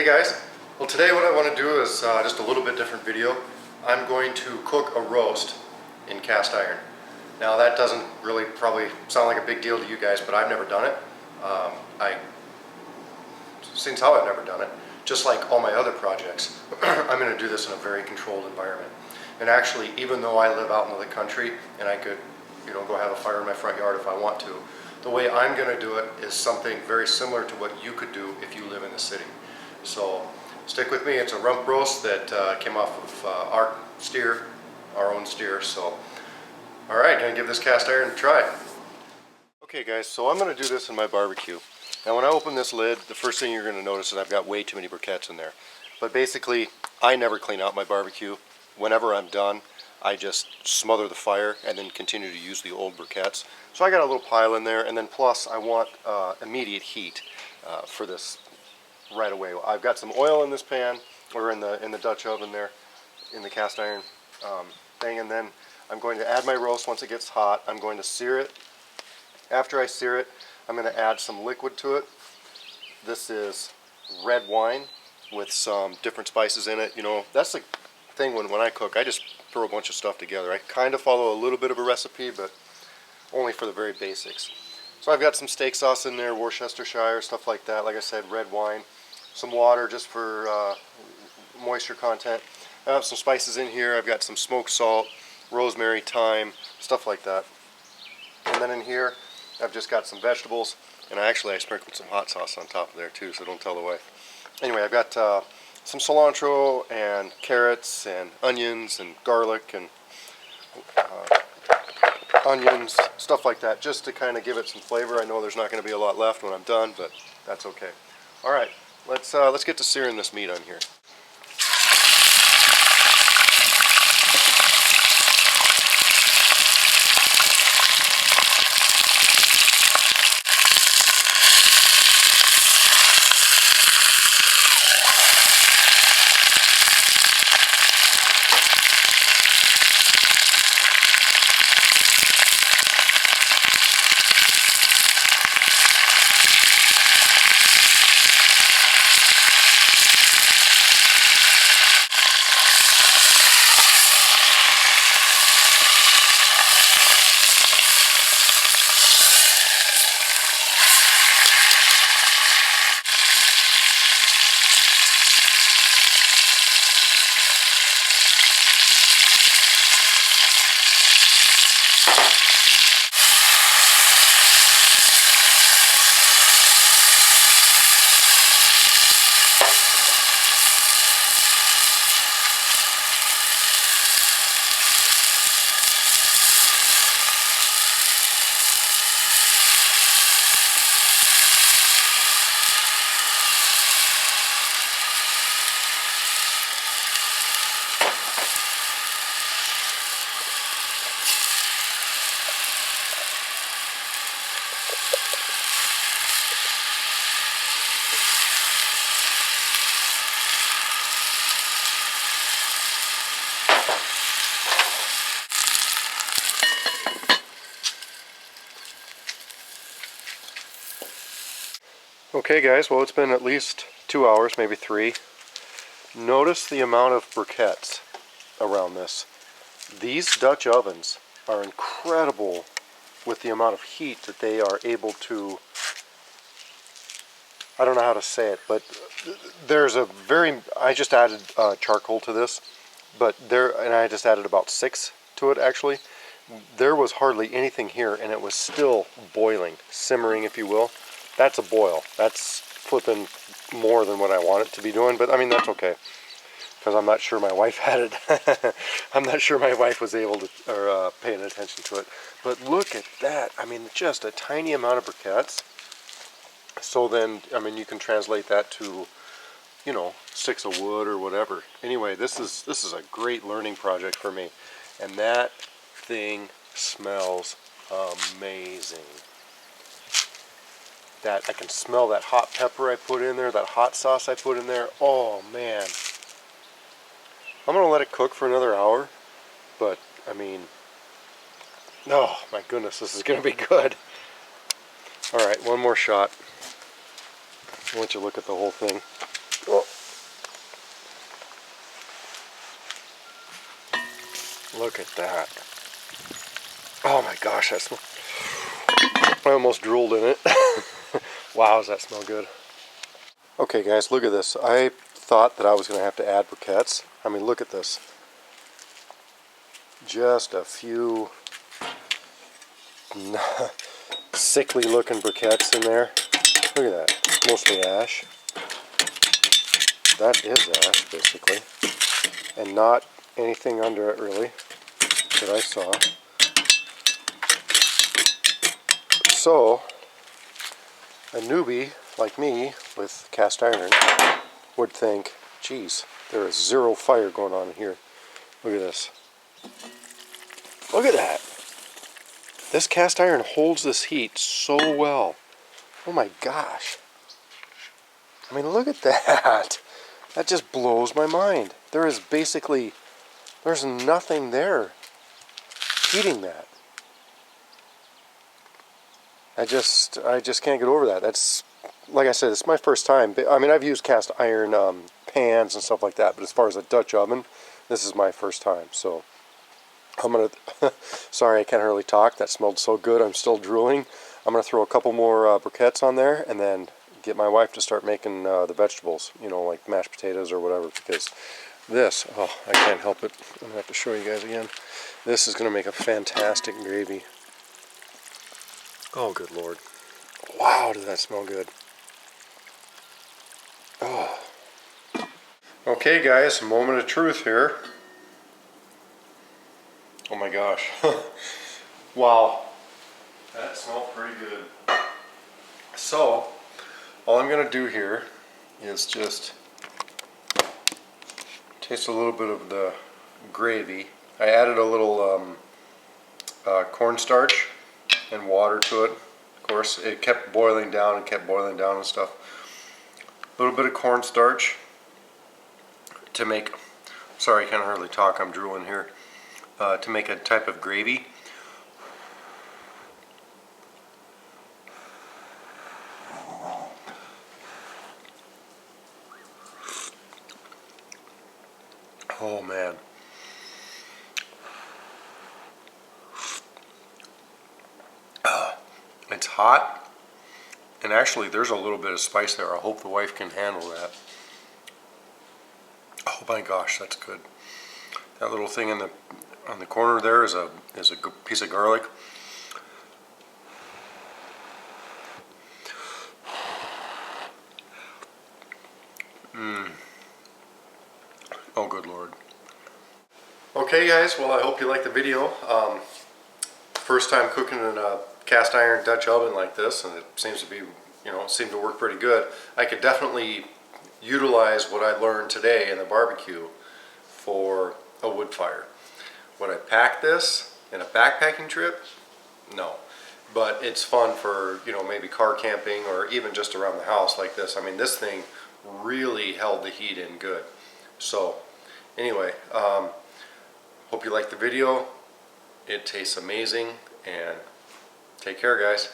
Hey guys, well today what I want to do is just a little bit different video. I'm going to cook a roast in cast iron. Now that doesn't really probably sound like a big deal to you guys, but I've never done it. Since how I've never done it, just like all my other projects, I'm going to do this in a very controlled environment. And actually, even though I live out in the country and I could, go have a fire in my front yard if I want to, the way I'm going to do it is something very similar to what you could do if you live in the city. So stick with me. It's a rump roast that came off of our steer, our own steer. So, all right, gonna give this cast iron a try. Okay guys, so I'm gonna do this in my barbecue. Now when I open this lid, the first thing you're gonna notice is I've got way too many briquettes in there. But basically, I never clean out my barbecue. Whenever I'm done, I just smother the fire and then continue to use the old briquettes. So I got a little pile in there, and then plus I want immediate heat for this right away. I've got some oil in this pan, or in the Dutch oven there, in the cast iron thing, and then I'm going to add my roast once it gets hot. I'm going to sear it. After I sear it, I'm going to add some liquid to it. This is red wine with some different spices in it. That's the thing when I cook, I just throw a bunch of stuff together. I kind of follow a little bit of a recipe, but only for the very basics. So I've got some steak sauce in there, Worcestershire, stuff like that. Like I said, red wine. Some water just for moisture content. I have some spices in here. I've got some smoked salt, rosemary, thyme, stuff like that. And then in here, I've just got some vegetables, and I sprinkled some hot sauce on top of there too, so don't tell the wife. Anyway, I've got some cilantro and carrots and onions and garlic and onions, stuff like that, just to kind of give it some flavor. I know there's not going to be a lot left when I'm done, but that's okay. All right, let's get to searing this meat on here. Okay guys, well it's been at least 2 hours, maybe 3. Notice the amount of briquettes around this. These Dutch ovens are incredible with the amount of heat that they are able to, I don't know how to say it, but I just added charcoal to this, and I just added about 6 to it actually. There was hardly anything here and it was still boiling, simmering if you will. That's a boil. That's flipping more than what I want it to be doing, but I mean that's okay, because I'm not sure my wife had it. I'm not sure my wife was able to, or paying attention to it. But look at that. I mean, just a tiny amount of briquettes. So then, I mean, you can translate that to, sticks of wood or whatever. Anyway, this is a great learning project for me, and that thing smells amazing. That I can smell that hot pepper I put in there, that hot sauce I put in there. Oh man. I'm going to let it cook for another hour, but I mean, oh my goodness, this is going to be good. Alright, one more shot. I'll let you look at the whole thing. Oh. Look at that. Oh my gosh, that smells. I almost drooled in it. Wow, does that smell good. Okay guys, look at this. I thought that I was going to have to add briquettes. I mean, look at this. Just a few sickly looking briquettes in there. Look at that. It's mostly ash. That is ash, basically. And not anything under it, really, that I saw. So, a newbie like me with cast iron would think, geez, there is zero fire going on here. Look at this. Look at that. This cast iron holds this heat so well. Oh my gosh. I mean, look at that. That just blows my mind. There is basically, there's nothing there heating that. I just can't get over that. That's, like I said, it's my first time. I mean, I've used cast iron pans and stuff like that, but as far as a Dutch oven, this is my first time. So I'm gonna, sorry I can't hardly talk. That smelled so good, I'm still drooling. I'm gonna throw a couple more briquettes on there and then get my wife to start making the vegetables, you know, like mashed potatoes or whatever, because this, oh, I can't help it. I'm gonna have to show you guys again. This is gonna make a fantastic gravy. Oh, good Lord. Wow, does that smell good. Oh. Okay guys, moment of truth here. Oh my gosh. Wow. That smelled pretty good. So, all I'm going to do here is just taste a little bit of the gravy. I added a little cornstarch and water to it. Of course, it kept boiling down and kept boiling down and stuff. A little bit of cornstarch to make, sorry I can't hardly talk, I'm drooling here, to make a type of gravy. Oh man. It's hot, and actually there's a little bit of spice there. I hope the wife can handle that. Oh my gosh, that's good. That little thing on the corner there is a good piece of garlic. Oh good Lord. Okay guys, well I hope you liked the video. First time cooking in a cast iron Dutch oven like this, and it seems to be, you know, seemed to work pretty good. I could definitely utilize what I learned today in the barbecue for a wood fire. Would I pack this in a backpacking trip? No. But it's fun for, you know, maybe car camping or even just around the house like this. I mean, this thing really held the heat in good. So, anyway, hope you liked the video. It tastes amazing, and take care, guys.